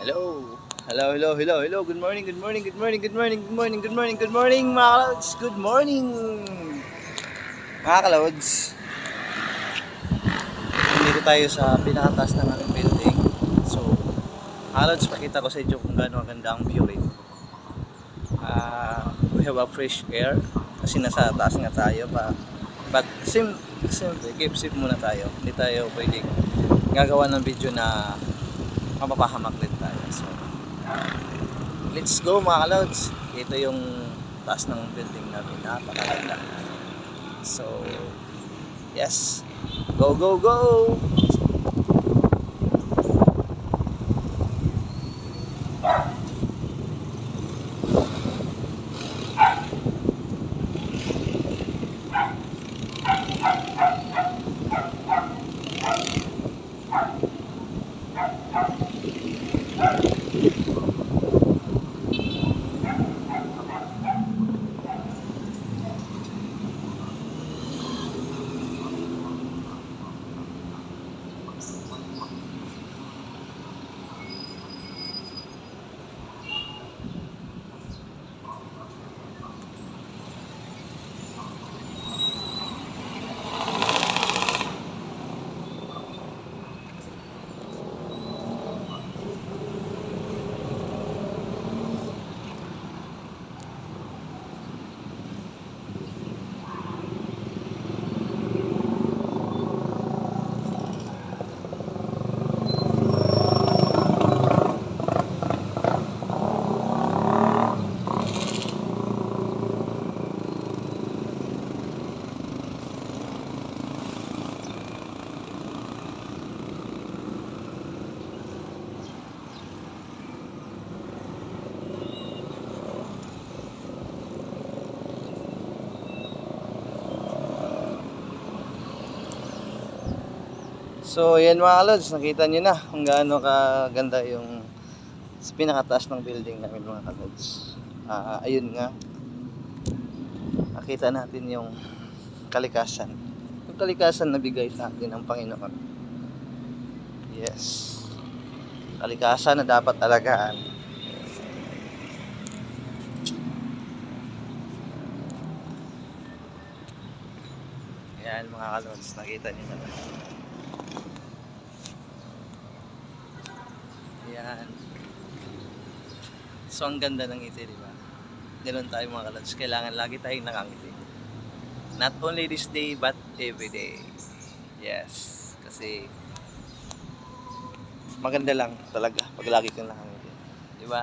Hello. Hello. Good morning. Mga kalods. Good morning. Mga kalods. Dito tayo sa pinakataas ng ating building. So, mga kalods, pakita ko sa inyo kung gaano ganda ang view rito. We have a fresh air kasi nasa taas nga tayo pa. But simple, keep safe muna tayo. Hindi tayo pwedeng gagawa ng video na mapapahamak din tayo. So, let's go mga kalods. Ito yung taas ng building namin. Napakaganda. So, yes. Go! So, yan mga kalods, nakita nyo na kung gaano kaganda yung pinakataas ng building namin mga kalods. Ayun nga, nakita natin yung kalikasan. Yung kalikasan na bigay sa atin ng Panginoon. Yes. Kalikasan na dapat alagaan. Yan mga kalods, nakita nyo na. Yan. So, ang ganda ng ngiti, di ba? Ganun tayo mga kalods. Kailangan lagi tayong nakangiti. Not only this day, but every day. Yes. Kasi, maganda lang talaga pag lagi kang nakangiti. Di ba?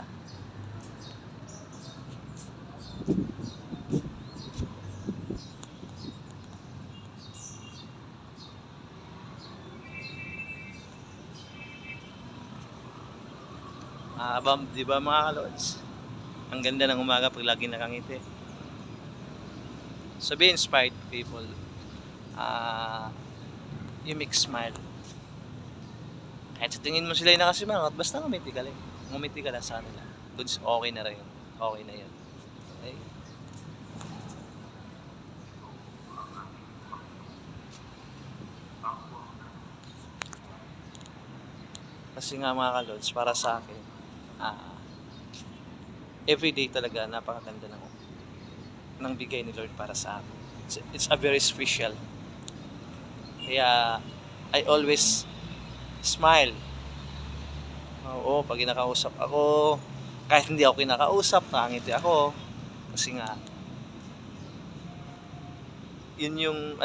Di ba mga kalods? Ang ganda ng umaga pag lagi nakangiti. So be inspired people. You make smile. Kahit sa tingin mo sila yung nakasimangot, basta ngumiti ka lang. Ngumiti ka lang sa kanila. Goods, okay na rin. Okay na yun. Okay? Kasi nga mga kalods, para sa akin, everyday talaga napakaganda ng bigay ni Lord para sa akin. It's a very special. Kaya I always smile. Oo, pag kinakausap ako, kahit hindi ako kinakausap, nakangiti ako. Kasi nga, yun yung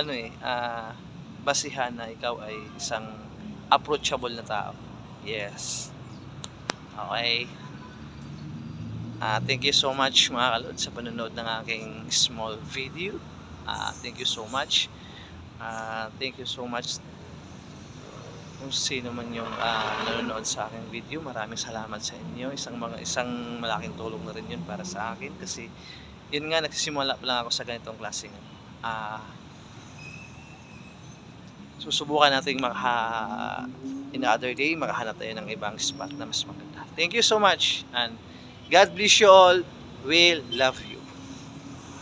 basihan na ikaw ay isang approachable na tao. Yes. Okay. Thank you so much mga kalod sa panonood ng aking small video. Thank you so much. Thank you so much kung sino man yung nanonood sa aking video. Maraming salamat sa inyo. Isang malaking tulong na rin yun para sa akin kasi yun nga, nagsisimula pa lang ako sa ganitong klaseng susubukan natin in other day makahanap tayo ng ibang spot na mas maganda. Thank you so much and God bless you all. We'll love you.